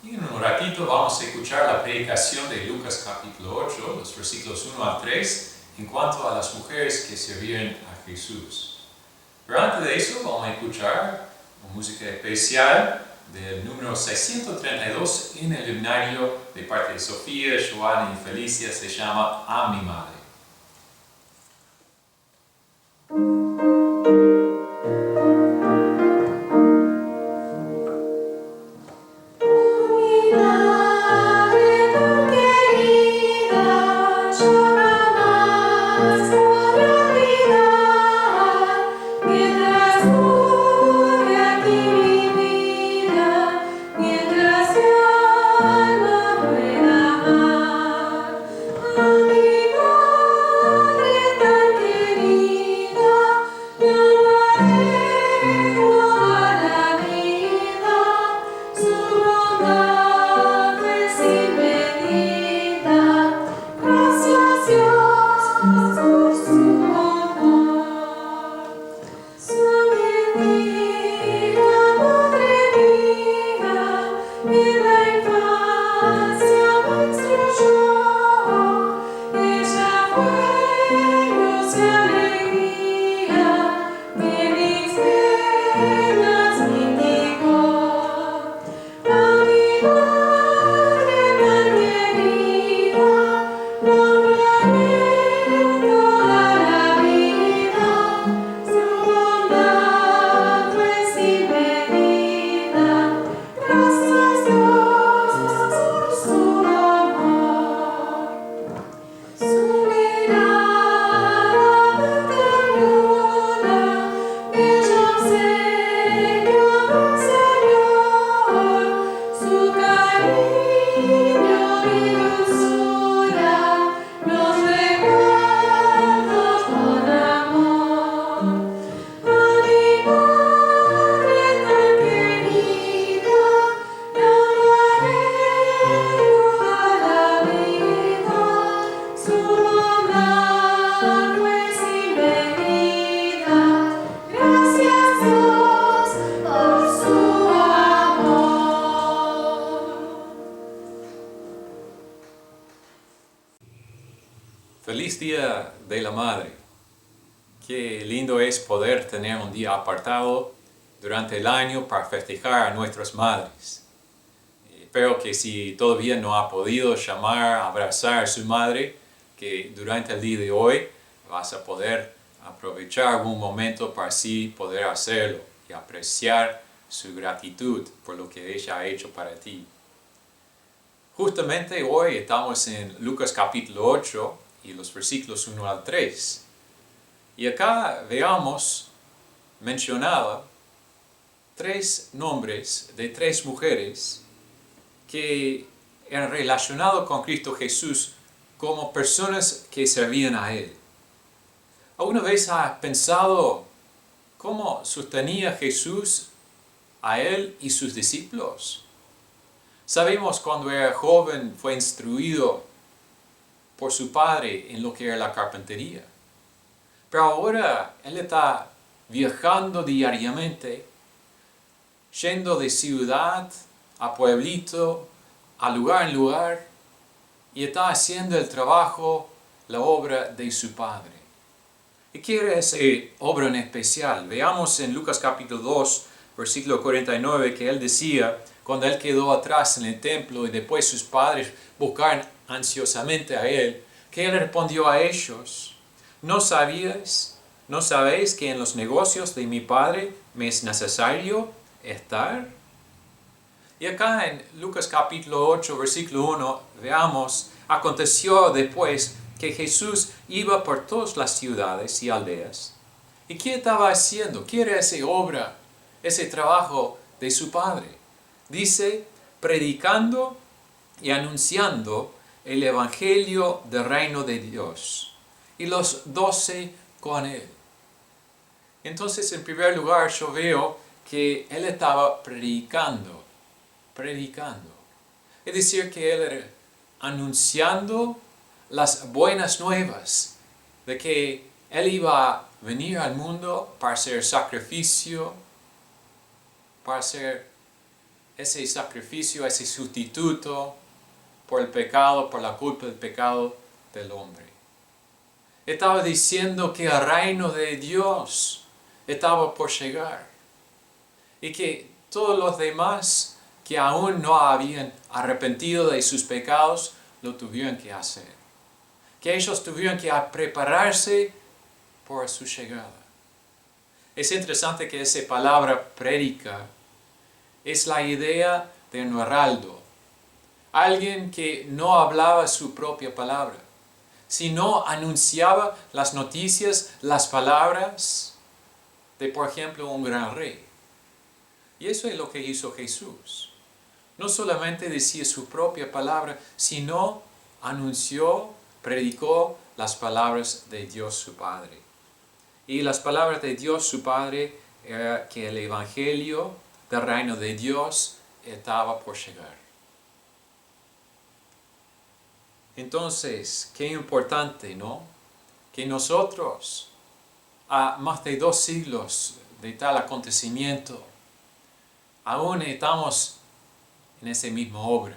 Y en un ratito vamos a escuchar la predicación de Lucas capítulo 8, los versículos 1 al 3, en cuanto a las mujeres que sirvieron a Jesús. Pero antes de eso vamos a escuchar una música especial del número 632 en el himnario de parte de Sofía, Joana y Felicia, se llama A mi Madre. Feliz Día de la Madre. Qué lindo es poder tener un día apartado durante el año para festejar a nuestras madres. Espero que si todavía no ha podido llamar, abrazar a su madre, que durante el día de hoy vas a poder aprovechar algún momento para así poder hacerlo y apreciar su gratitud por lo que ella ha hecho para ti. Justamente hoy estamos en Lucas capítulo 8 y los versículos 1 al 3. Y acá veamos mencionada tres nombres de tres mujeres que eran relacionados con Cristo Jesús como personas que servían a Él. ¿Alguna vez has pensado cómo sostenía Jesús a Él y sus discípulos? Sabemos cuando era joven fue instruido por su padre en lo que era la carpintería. Pero ahora Él está viajando diariamente, yendo de ciudad a pueblito, a lugar en lugar, y está haciendo el trabajo, la obra de su Padre. ¿Y qué era esa obra en especial? Veamos en Lucas capítulo 2, versículo 49, que Él decía, cuando Él quedó atrás en el templo y después sus padres buscaron ansiosamente a Él, que Él respondió a ellos, ¿no sabéis que en los negocios de mi Padre me es necesario estar? Y acá en Lucas capítulo 8, versículo 1, veamos, aconteció después que Jesús iba por todas las ciudades y aldeas. ¿Y qué estaba haciendo? ¿Qué era esa obra, ese trabajo de su Padre? Dice, predicando y anunciando el Evangelio del reino de Dios. Y los 12 con Él. Entonces, en primer lugar, yo veo que Él estaba predicando. Es decir, que Él era anunciando las buenas nuevas de que Él iba a venir al mundo para hacer sacrificio, para ser ese sacrificio, ese sustituto por el pecado, por la culpa del pecado del hombre. Estaba diciendo que el reino de Dios estaba por llegar y que todos los demás que aún no habían arrepentido de sus pecados lo tuvieron que hacer. Que ellos tuvieron que prepararse por su llegada. Es interesante que esa palabra prédica es la idea de un heraldo. Alguien que no hablaba su propia palabra, sino anunciaba las noticias, las palabras de, por ejemplo, un gran rey. Y eso es lo que hizo Jesús. No solamente decía su propia palabra, sino anunció, predicó las palabras de Dios su Padre. Y las palabras de Dios su Padre era que el Evangelio del reino de Dios estaba por llegar. Entonces, qué importante, ¿no? Que nosotros, a más de 2 siglos de tal acontecimiento, aún estamos en esa misma obra,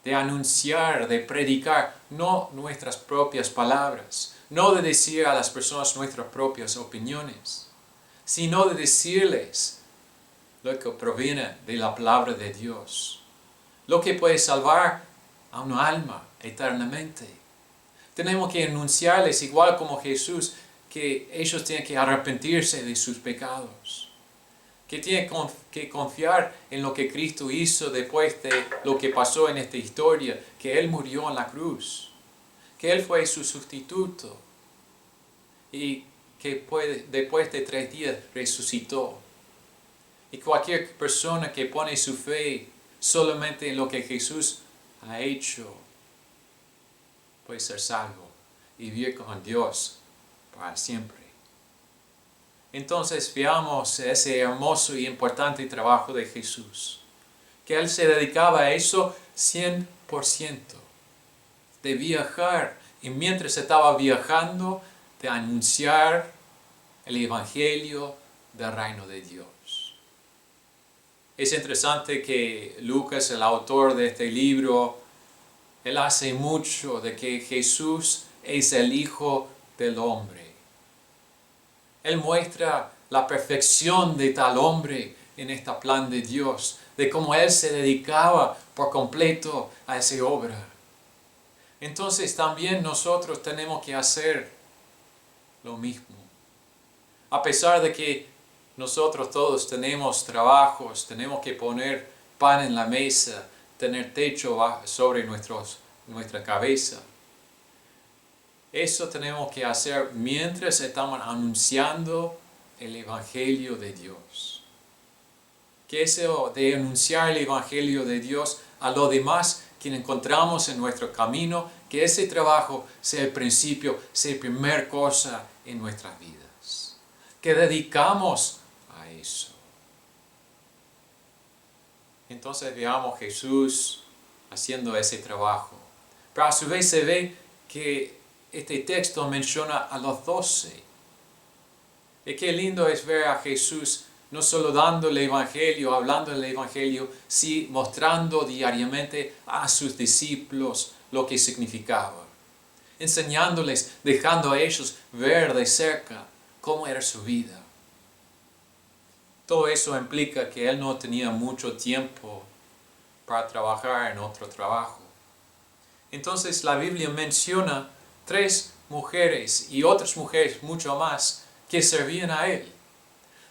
de anunciar, de predicar, no nuestras propias palabras, no de decir a las personas nuestras propias opiniones, sino de decirles lo que proviene de la palabra de Dios, lo que puede salvar a una alma eternamente. Tenemos que anunciarles, igual como Jesús, que ellos tienen que arrepentirse de sus pecados, que tienen que confiar en lo que Cristo hizo después de lo que pasó en esta historia, que Él murió en la cruz, que Él fue su sustituto y que después de 3 días resucitó. Y cualquier persona que pone su fe solamente en lo que Jesús ha hecho puede ser salvo y vivir con Dios para siempre. Entonces veamos ese hermoso y importante trabajo de Jesús, que Él se dedicaba a eso 100%, de viajar, y mientras estaba viajando, de anunciar el Evangelio del reino de Dios. Es interesante que Lucas, el autor de este libro, él hace mucho de que Jesús es el Hijo del Hombre. Él muestra la perfección de tal hombre en este plan de Dios, de cómo Él se dedicaba por completo a esa obra. Entonces también nosotros tenemos que hacer lo mismo. A pesar de que nosotros todos tenemos trabajos, tenemos que poner pan en la mesa, tener techo sobre nuestra cabeza. Eso tenemos que hacer mientras estamos anunciando el Evangelio de Dios. Que eso de anunciar el Evangelio de Dios a los demás que encontramos en nuestro camino, que ese trabajo sea el principio, sea la primera cosa en nuestras vidas. Que dedicamos a eso. Entonces veamos Jesús haciendo ese trabajo. Pero a su vez se ve que este texto menciona a los 12. Y qué lindo es ver a Jesús no solo dando el Evangelio, hablando del Evangelio, sino mostrando diariamente a sus discípulos lo que significaba. Enseñándoles, dejando a ellos ver de cerca cómo era su vida. Todo eso implica que él no tenía mucho tiempo para trabajar en otro trabajo. Entonces la Biblia menciona 3 mujeres y otras mujeres mucho más que servían a él.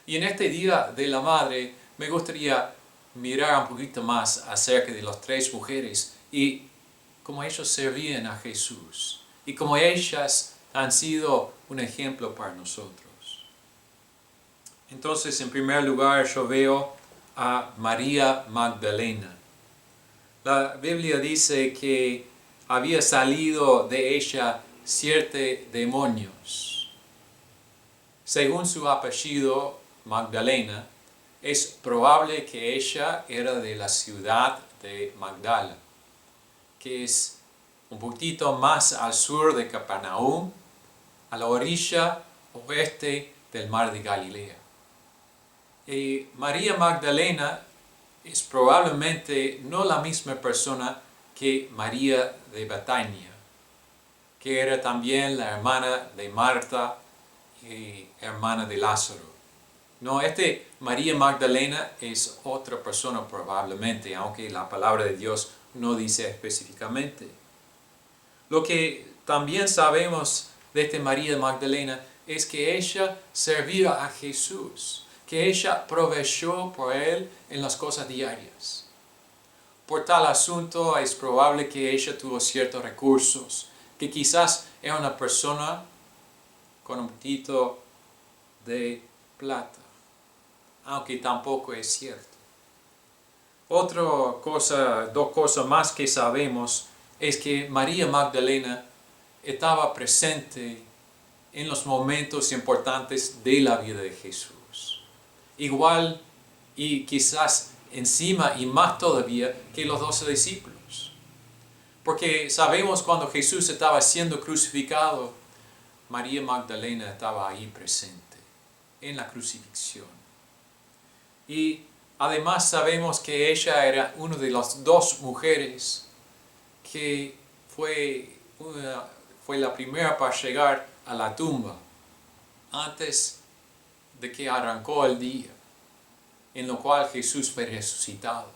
Y en este Día de la Madre me gustaría mirar un poquito más acerca de las 3 mujeres y cómo ellas servían a Jesús y cómo ellas han sido un ejemplo para nosotros. Entonces, en primer lugar, yo veo a María Magdalena. La Biblia dice que había salido de ella 7 demonios. Según su apellido, Magdalena, es probable que ella era de la ciudad de Magdala, que es un poquito más al sur de Capernaum, a la orilla oeste del mar de Galilea. Y María Magdalena es probablemente no la misma persona que María de Betania, que era también la hermana de Marta y hermana de Lázaro. No, María Magdalena es otra persona probablemente, aunque la palabra de Dios no dice específicamente. Lo que también sabemos de esta María Magdalena es que ella servía a Jesús, que ella proveyó por él en las cosas diarias. Por tal asunto es probable que ella tuvo ciertos recursos, que quizás era una persona con un poquito de plata, aunque tampoco es cierto. Dos cosas más que sabemos es que María Magdalena estaba presente en los momentos importantes de la vida de Jesús. Igual y quizás encima y más todavía que los 12 discípulos. Porque sabemos cuando Jesús estaba siendo crucificado, María Magdalena estaba ahí presente en la crucifixión. Y además sabemos que ella era una de las dos mujeres que fue la primera para llegar a la tumba antes de que arrancó el día en lo cual Jesús fue resucitado.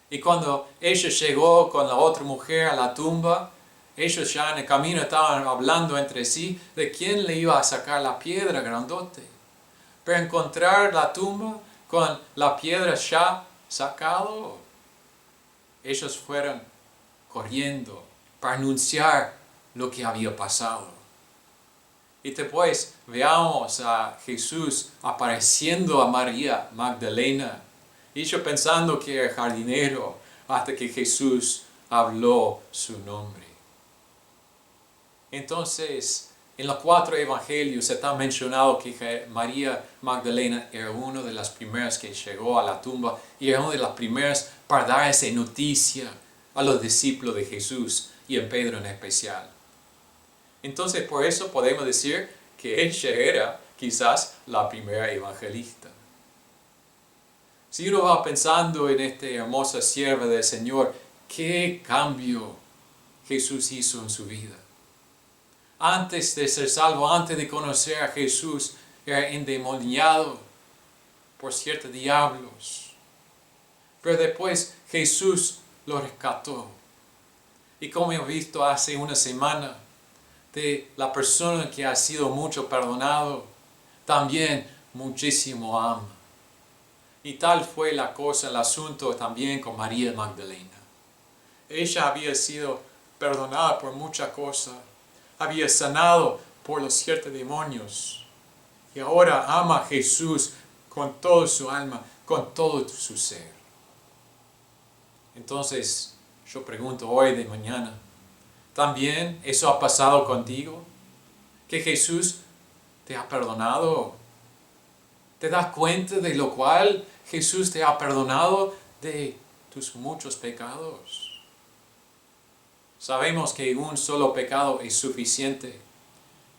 Y cuando ella llegó con la otra mujer a la tumba, ellos ya en el camino estaban hablando entre sí de quién le iba a sacar la piedra grandote. Pero encontrar la tumba con la piedra ya sacado, ellos fueron corriendo para anunciar lo que había pasado. Y después veamos a Jesús apareciendo a María Magdalena, y yo pensando que era jardinero, hasta que Jesús habló su nombre. Entonces, en los 4 evangelios está mencionado que María Magdalena era una de las primeras que llegó a la tumba y era una de las primeras para dar esa noticia a los discípulos de Jesús y a Pedro en especial. Entonces, por eso podemos decir que ella era quizás la primera evangelista. Si uno va pensando en esta hermosa sierva del Señor, ¿qué cambio Jesús hizo en su vida? Antes de ser salvo, antes de conocer a Jesús, era endemoniado por ciertos diablos. Pero después Jesús lo rescató. Y como hemos visto hace una semana, de la persona que ha sido mucho perdonado, también muchísimo ama. Y tal fue la cosa, el asunto también con María Magdalena. Ella había sido perdonada por muchas cosas, había sanado por los ciertos demonios, y ahora ama a Jesús con toda su alma, con todo su ser. Entonces, yo pregunto hoy de mañana, ¿también eso ha pasado contigo? ¿Que Jesús te ha perdonado? ¿Te das cuenta de lo cual Jesús te ha perdonado de tus muchos pecados? Sabemos que un solo pecado es suficiente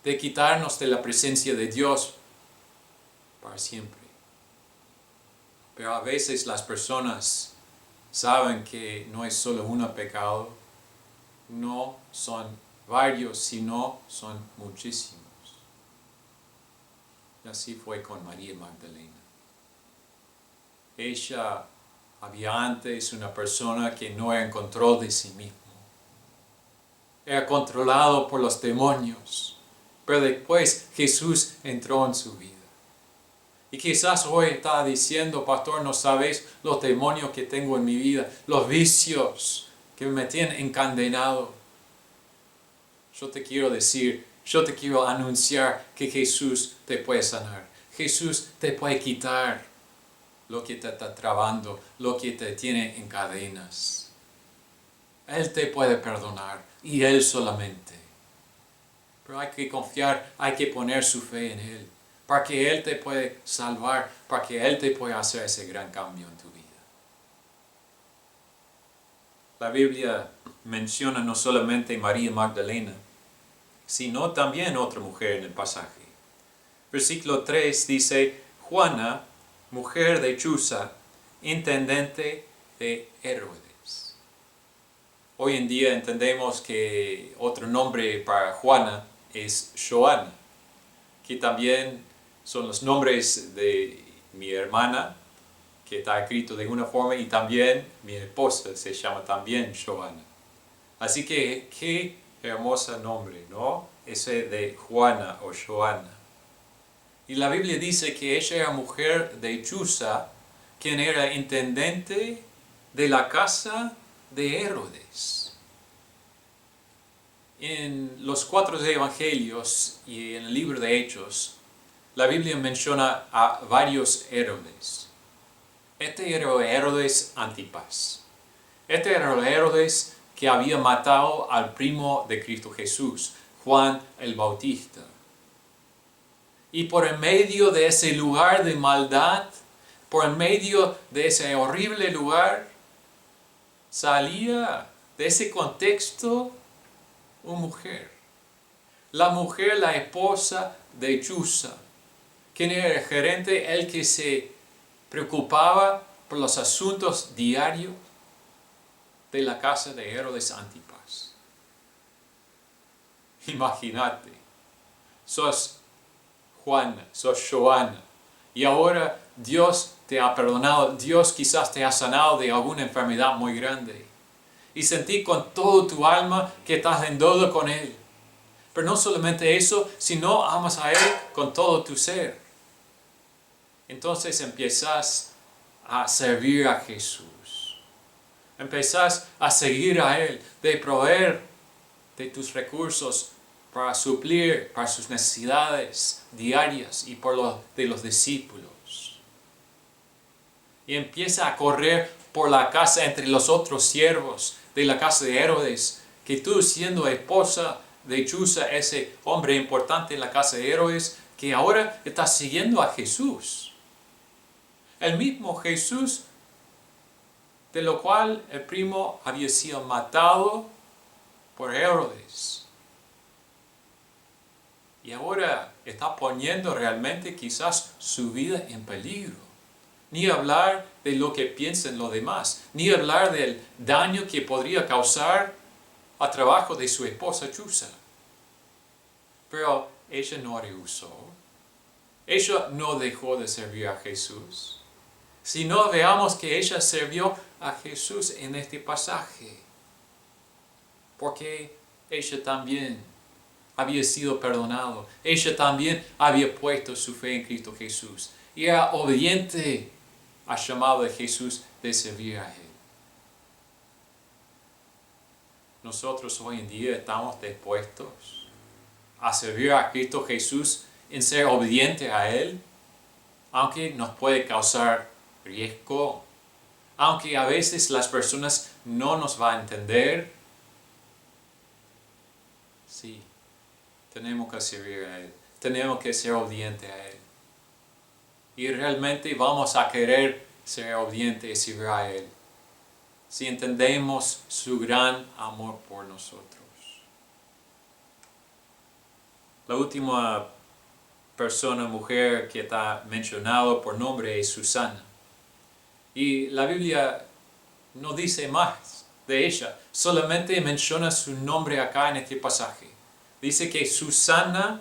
de quitarnos de la presencia de Dios para siempre. Pero a veces las personas saben que no es solo un pecado, no son varios, sino son muchísimos. Y así fue con María Magdalena. Ella había antes una persona que no era en control de sí mismo. Era controlado por los demonios. Pero después Jesús entró en su vida. Y quizás hoy está diciendo, pastor, no sabes los demonios que tengo en mi vida, los vicios que me tienen encadenado. Yo te quiero decir, yo te quiero anunciar que Jesús te puede sanar. Jesús te puede quitar lo que te está trabando, lo que te tiene en cadenas. Él te puede perdonar y Él solamente. Pero hay que confiar, hay que poner su fe en Él, para que Él te puede salvar, para que Él te pueda hacer ese gran cambio en tu vida. La Biblia menciona no solamente a María Magdalena, sino también otra mujer en el pasaje. Versículo 3 dice, Juana, mujer de Chuza, intendente de Herodes. Hoy en día entendemos que otro nombre para Juana es Joana, que también son los nombres de mi hermana, que está escrito de una forma, y también mi esposa se llama también Joana. Así que qué hermoso nombre, ¿no? Ese de Juana o Joana. Y la Biblia dice que ella era mujer de Chuza, quien era intendente de la casa de Herodes. En los 4 evangelios y en el libro de Hechos, la Biblia menciona a varios Herodes. Este era Herodes Antipas. Este era Herodes que había matado al primo de Cristo Jesús, Juan el Bautista. Y por en medio de ese lugar de maldad, por en medio de ese horrible lugar, salía de ese contexto una mujer. La mujer, la esposa de Chuza, quien era el gerente, el que se preocupaba por los asuntos diarios de la casa de Herodes Antipas. Imagínate, sos Juana, sos Joana, y ahora Dios te ha perdonado, Dios quizás te ha sanado de alguna enfermedad muy grande, y sentí con todo tu alma que estás en deuda con Él. Pero no solamente eso, sino amas a Él con todo tu ser. Entonces empiezas a servir a Jesús. Empezás a seguir a Él, de proveer de tus recursos para suplir para sus necesidades diarias y por los de los discípulos. Y empieza a correr por la casa entre los otros siervos de la casa de Herodes, que tú siendo esposa de Chuza, ese hombre importante en la casa de Herodes, que ahora está siguiendo a Jesús. El mismo Jesús, de lo cual el primo había sido matado por Herodes. Y ahora está poniendo realmente quizás su vida en peligro. Ni hablar de lo que piensen los demás, ni hablar del daño que podría causar al trabajo de su esposa Chuza. Pero ella no rehusó. Ella no dejó de servir a Jesús. Sino veamos que ella sirvió a Jesús en este pasaje. Porque ella también había sido perdonado. Ella también había puesto su fe en Cristo Jesús. Y era obediente al llamado de Jesús de servir a Él. Nosotros hoy en día estamos dispuestos a servir a Cristo Jesús en ser obediente a Él, aunque nos puede causar riesgo, aunque a veces las personas no nos van a entender. Sí, tenemos que servir a Él, tenemos que ser obedientes a Él. Y realmente vamos a querer ser obedientes y servir a Él si entendemos su gran amor por nosotros. La última persona, mujer, que está mencionado por nombre es Susana. Y la Biblia no dice más de ella, solamente menciona su nombre acá en este pasaje. Dice que Susana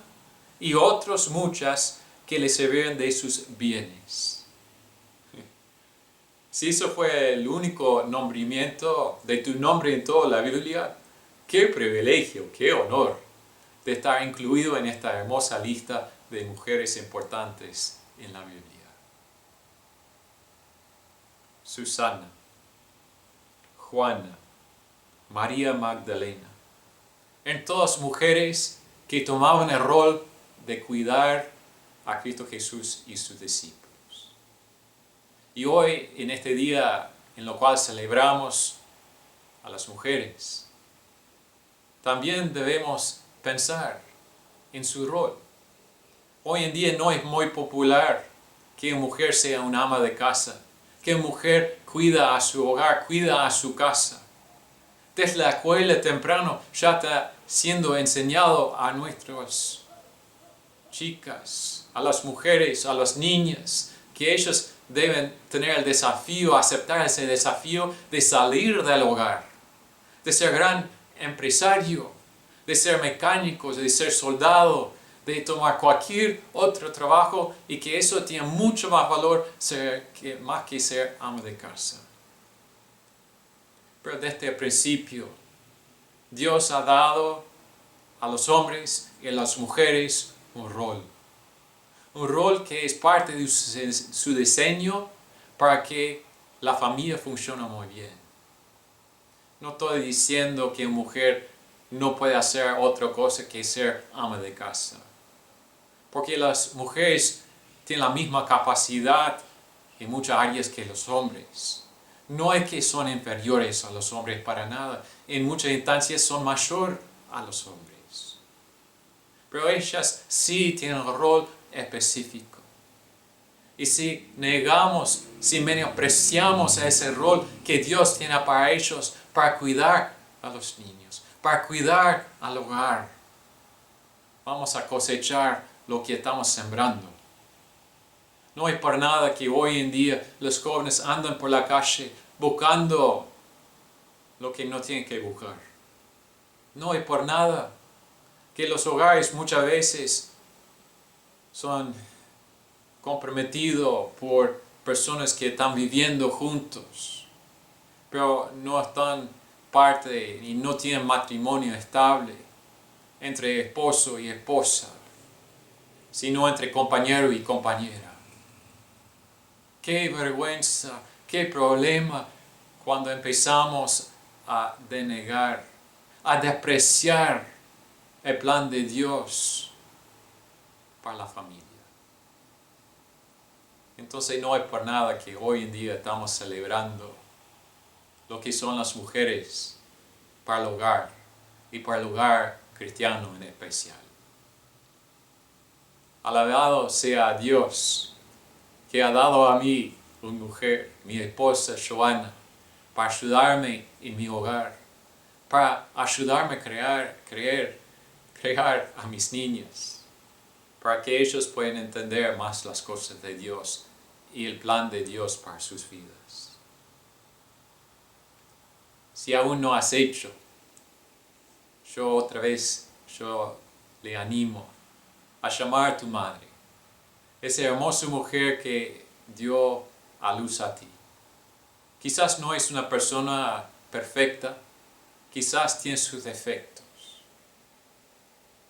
y otros muchas que le sirvieron de sus bienes. Si eso fue el único nombramiento de tu nombre en toda la Biblia, qué privilegio, qué honor de estar incluido en esta hermosa lista de mujeres importantes en la Biblia. Susana, Juana, María Magdalena, en todas mujeres que tomaban el rol de cuidar a Cristo Jesús y sus discípulos. Y hoy, en este día en lo cual celebramos a las mujeres, también debemos pensar en su rol. Hoy en día no es muy popular que una mujer sea una ama de casa, que una mujer cuida a su hogar, cuida a su casa. Desde la escuela temprano ya está siendo enseñado a nuestras chicas, a las mujeres, a las niñas, que ellas deben tener el desafío, aceptar ese desafío de salir del hogar, de ser gran empresario, de ser mecánico, de ser soldado, de tomar cualquier otro trabajo, y que eso tiene mucho más valor más que ser amo de casa. Pero desde el principio, Dios ha dado a los hombres y a las mujeres un rol que es parte de su diseño para que la familia funcione muy bien. No estoy diciendo que una mujer no puede hacer otra cosa que ser ama de casa, porque las mujeres tienen la misma capacidad en muchas áreas que los hombres. No es que son inferiores a los hombres para nada, en muchas instancias son mayores a los hombres. Pero ellas sí tienen un rol específico. Y si negamos, si menospreciamos ese rol que Dios tiene para ellos, para cuidar a los niños, para cuidar al hogar, vamos a cosechar lo que estamos sembrando. No es por nada que hoy en día los jóvenes andan por la calle buscando lo que no tienen que buscar. No es por nada que los hogares muchas veces son comprometidos por personas que están viviendo juntos, pero no están parte y no tienen matrimonio estable entre esposo y esposa, sino entre compañero y compañera. Qué vergüenza, qué problema cuando empezamos a denegar, a despreciar el plan de Dios para la familia. Entonces no es por nada que hoy en día estamos celebrando lo que son las mujeres para el hogar y para el hogar cristiano en especial. Alabado sea Dios, que ha dado a mí una mujer, mi esposa Joana, para ayudarme en mi hogar, para ayudarme a crear a mis niños, para que ellos puedan entender más las cosas de Dios y el plan de Dios para sus vidas. Si aún no has hecho, yo le animo a llamar a tu madre, esa hermosa mujer que dio a luz a ti. Quizás no es una persona perfecta, quizás tiene sus defectos,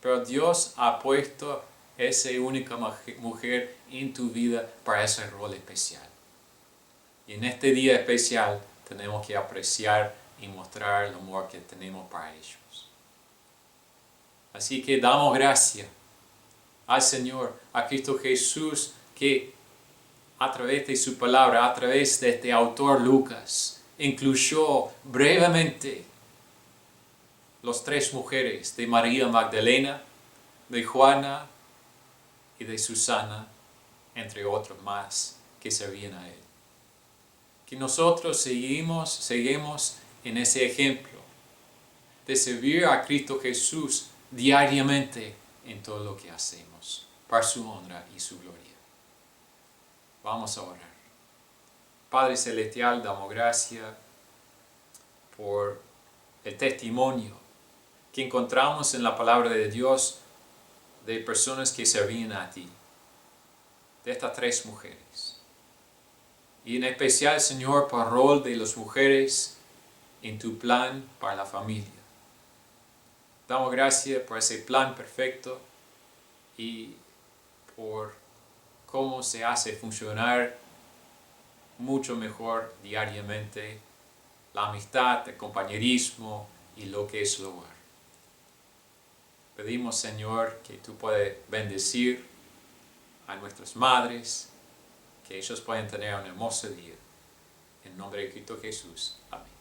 pero Dios ha puesto esa única mujer en tu vida para ese rol especial. Y en este día especial tenemos que apreciar y mostrar el amor que tenemos para ellos. Así que damos gracias al Señor, a Cristo Jesús, que a través de su palabra, a través de este autor Lucas, incluyó brevemente las 3 mujeres de María Magdalena, de Juana y de Susana, entre otros más que servían a Él. Que nosotros seguimos en ese ejemplo de servir a Cristo Jesús diariamente en todo lo que hacemos, para su honra y su gloria. Vamos a orar. Padre Celestial, damos gracias por el testimonio que encontramos en la palabra de Dios de personas que servían a ti, de estas 3 mujeres. Y en especial, Señor, por el rol de las mujeres en tu plan para la familia. Damos gracias por ese plan perfecto y por cómo se hace funcionar mucho mejor diariamente la amistad, el compañerismo y lo que es el hogar. Pedimos, Señor, que tú puedas bendecir a nuestras madres, que ellos puedan tener un hermoso día. En nombre de Cristo Jesús. Amén.